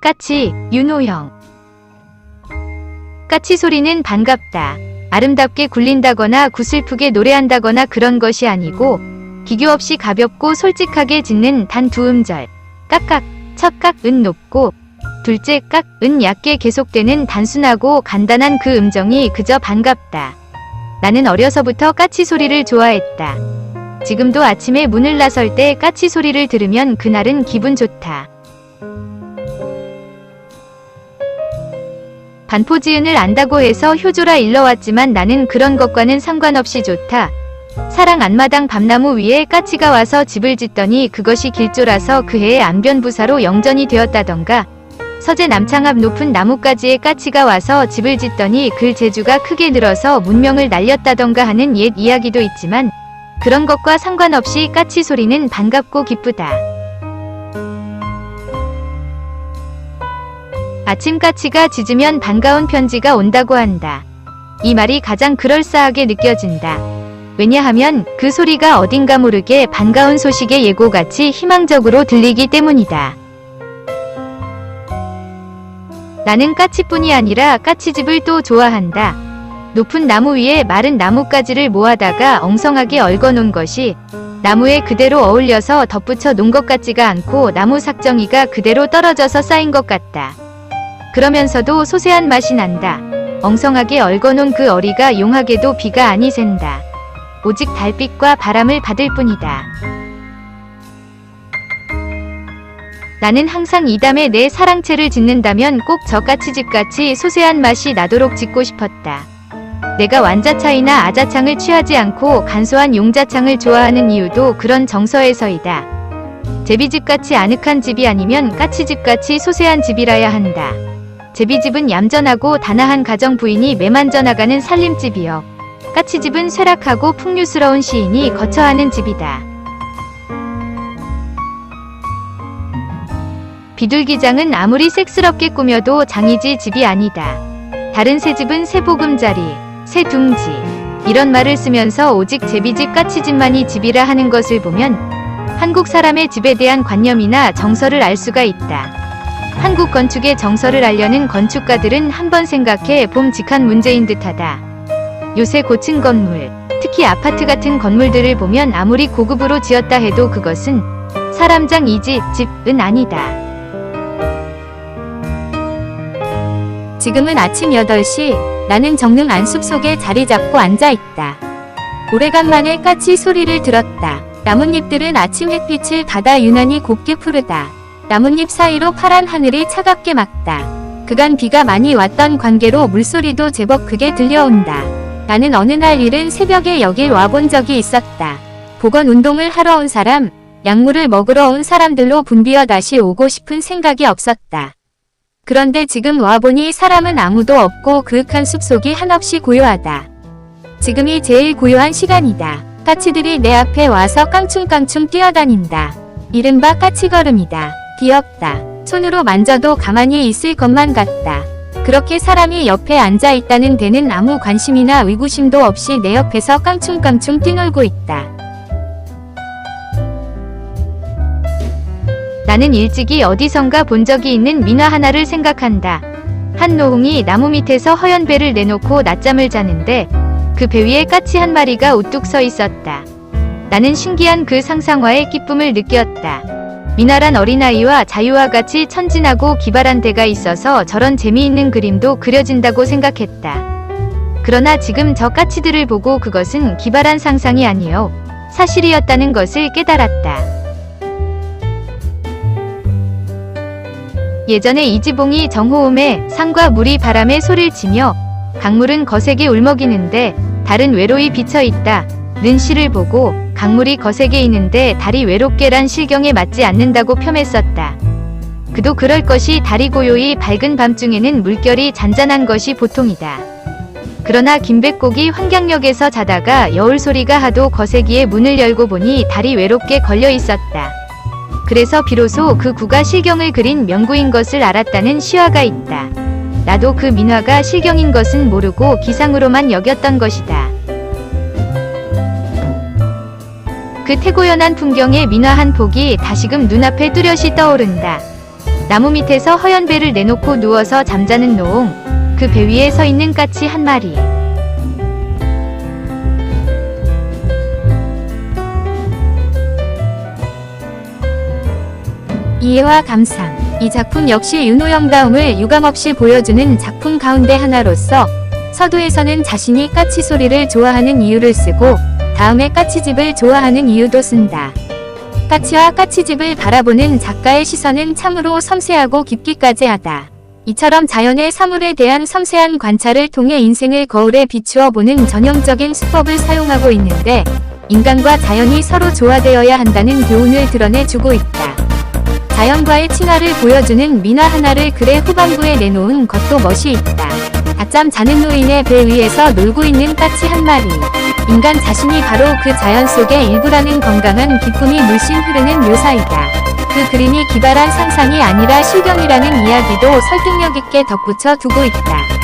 까치, 윤호형. 까치 소리는 반갑다. 아름답게 굴린다거나 구슬프게 노래한다거나 그런 것이 아니고 기교 없이 가볍고 솔직하게 짖는 단 두 음절. 깍깍, 첫 깍, 은 높고 둘째 깍, 은 얕게 계속되는 단순하고 간단한 그 음정이 그저 반갑다. 나는 어려서부터 까치 소리를 좋아했다. 지금도 아침에 문을 나설 때 까치 소리를 들으면 그날은 기분 좋다. 반포지은을 안다고 해서 효조라 일러왔지만 나는 그런 것과는 상관없이 좋다. 사랑 안마당 밤나무 위에 까치가 와서 집을 짓더니 그것이 길조라서 그 해에 안변부사로 영전이 되었다던가, 서재 남창 앞 높은 나뭇가지에 까치가 와서 집을 짓더니 글 재주가 크게 늘어서 문명을 날렸다던가 하는 옛 이야기도 있지만 그런 것과 상관없이 까치 소리는 반갑고 기쁘다. 아침 까치가 짖으면 반가운 편지가 온다고 한다. 이 말이 가장 그럴싸하게 느껴진다. 왜냐하면 그 소리가 어딘가 모르게 반가운 소식의 예고같이 희망적으로 들리기 때문이다. 나는 까치뿐이 아니라 까치집을 또 좋아한다. 높은 나무 위에 마른 나뭇가지를 모아다가 엉성하게 얽어놓은 것이 나무에 그대로 어울려서 덧붙여 놓은 것 같지가 않고 나무 삭정이가 그대로 떨어져서 쌓인 것 같다. 그러면서도 소세한 맛이 난다. 엉성하게 얽어놓은 그 어리가 용하게도 비가 아니 샌다. 오직 달빛과 바람을 받을 뿐이다. 나는 항상 이 담에 내 사랑채를 짓는다면 꼭 저 까치집같이 소세한 맛이 나도록 짓고 싶었다. 내가 완자차이나 아자창을 취하지 않고 간소한 용자창을 좋아하는 이유도 그런 정서에서이다. 제비집같이 아늑한 집이 아니면 까치집같이 소세한 집이라야 한다. 제비집은 얌전하고 단아한 가정 부인이 매만져나가는 살림집이여, 까치집은 쇠락하고 풍류스러운 시인이 거처하는 집이다. 비둘기장은 아무리 색스럽게 꾸며도 장이지 집이 아니다. 다른 새집은 새보금자리, 새둥지 이런 말을 쓰면서 오직 제비집 까치집만이 집이라 하는 것을 보면 한국 사람의 집에 대한 관념이나 정서를 알 수가 있다. 한국 건축의 정서를 알려는 건축가들은 한번 생각해 봄직한 문제인 듯하다. 요새 고층 건물, 특히 아파트 같은 건물들을 보면 아무리 고급으로 지었다 해도 그것은 사람장 이지 집은 아니다. 지금은 아침 8시, 나는 정릉 안숲 속에 자리 잡고 앉아있다. 오래간만에 까치 소리를 들었다. 나뭇잎들은 아침 햇빛을 받아 유난히 곱게 푸르다. 나뭇잎 사이로 파란 하늘이 차갑게 막다. 그간 비가 많이 왔던 관계로 물소리도 제법 크게 들려온다. 나는 어느 날 이른 새벽에 여길 와본 적이 있었다. 보건 운동을 하러 온 사람, 약물을 먹으러 온 사람들로 붐비어 다시 오고 싶은 생각이 없었다. 그런데 지금 와보니 사람은 아무도 없고 그윽한 숲속이 한없이 고요하다. 지금이 제일 고요한 시간이다. 까치들이 내 앞에 와서 깡충깡충 뛰어다닌다. 이른바 까치걸음이다. 귀엽다. 손으로 만져도 가만히 있을 것만 같다. 그렇게 사람이 옆에 앉아있다는 데는 아무 관심이나 의구심도 없이 내 옆에서 깡충깡충 뛰놀고 있다. 나는 일찍이 어디선가 본 적이 있는 민화 하나를 생각한다. 한 노홍이 나무 밑에서 허연 배를 내놓고 낮잠을 자는데 그 배 위에 까치 한 마리가 우뚝 서 있었다. 나는 신기한 그 상상화에 기쁨을 느꼈다. 민화란 어린아이와 자유와 같이 천진하고 기발한 데가 있어서 저런 재미있는 그림도 그려진다고 생각했다. 그러나 지금 저 까치들을 보고 그것은 기발한 상상이 아니요 사실이었다는 것을 깨달았다. 예전에 이지봉이 정호음에 산과 물이 바람에 소리를 치며 강물은 거세게 울먹이는데 달은 외로이 비쳐있다 는 시를 보고 강물이 거세게 있는데 달이 외롭게란 실경에 맞지 않는다고 폄했었다. 그도 그럴 것이 달이 고요히 밝은 밤중에는 물결이 잔잔한 것이 보통이다. 그러나 김백곡이 환경역에서 자다가 여울 소리가 하도 거세기에 문을 열고 보니 달이 외롭게 걸려 있었다. 그래서 비로소 그 구가 실경을 그린 명구인 것을 알았다는 시화가 있다. 나도 그 민화가 실경인 것은 모르고 기상으로만 여겼던 것이다. 그 태고연한 풍경의 민화 한 폭이 다시금 눈앞에 뚜렷이 떠오른다. 나무 밑에서 허연 배를 내놓고 누워서 잠자는 노옹. 그 배 위에 서 있는 까치 한 마리. 이해와 감상. 이 작품 역시 윤호영다움을 유감없이 보여주는 작품 가운데 하나로서 서두에서는 자신이 까치 소리를 좋아하는 이유를 쓰고 다음에 까치집을 좋아하는 이유도 쓴다. 까치와 까치집을 바라보는 작가의 시선은 참으로 섬세하고 깊기까지 하다. 이처럼 자연의 사물에 대한 섬세한 관찰을 통해 인생을 거울에 비추어 보는 전형적인 수법을 사용하고 있는데 인간과 자연이 서로 조화되어야 한다는 교훈을 드러내주고 있다. 자연과의 친화를 보여주는 민화 하나를 글의 후반부에 내놓은 것도 멋이 있다. 낮잠 자는 노인의 배 위에서 놀고 있는 까치 한 마리. 인간 자신이 바로 그 자연 속의 일부라는 건강한 기쁨이 물씬 흐르는 묘사이다. 그 그림이 기발한 상상이 아니라 실경이라는 이야기도 설득력 있게 덧붙여 두고 있다.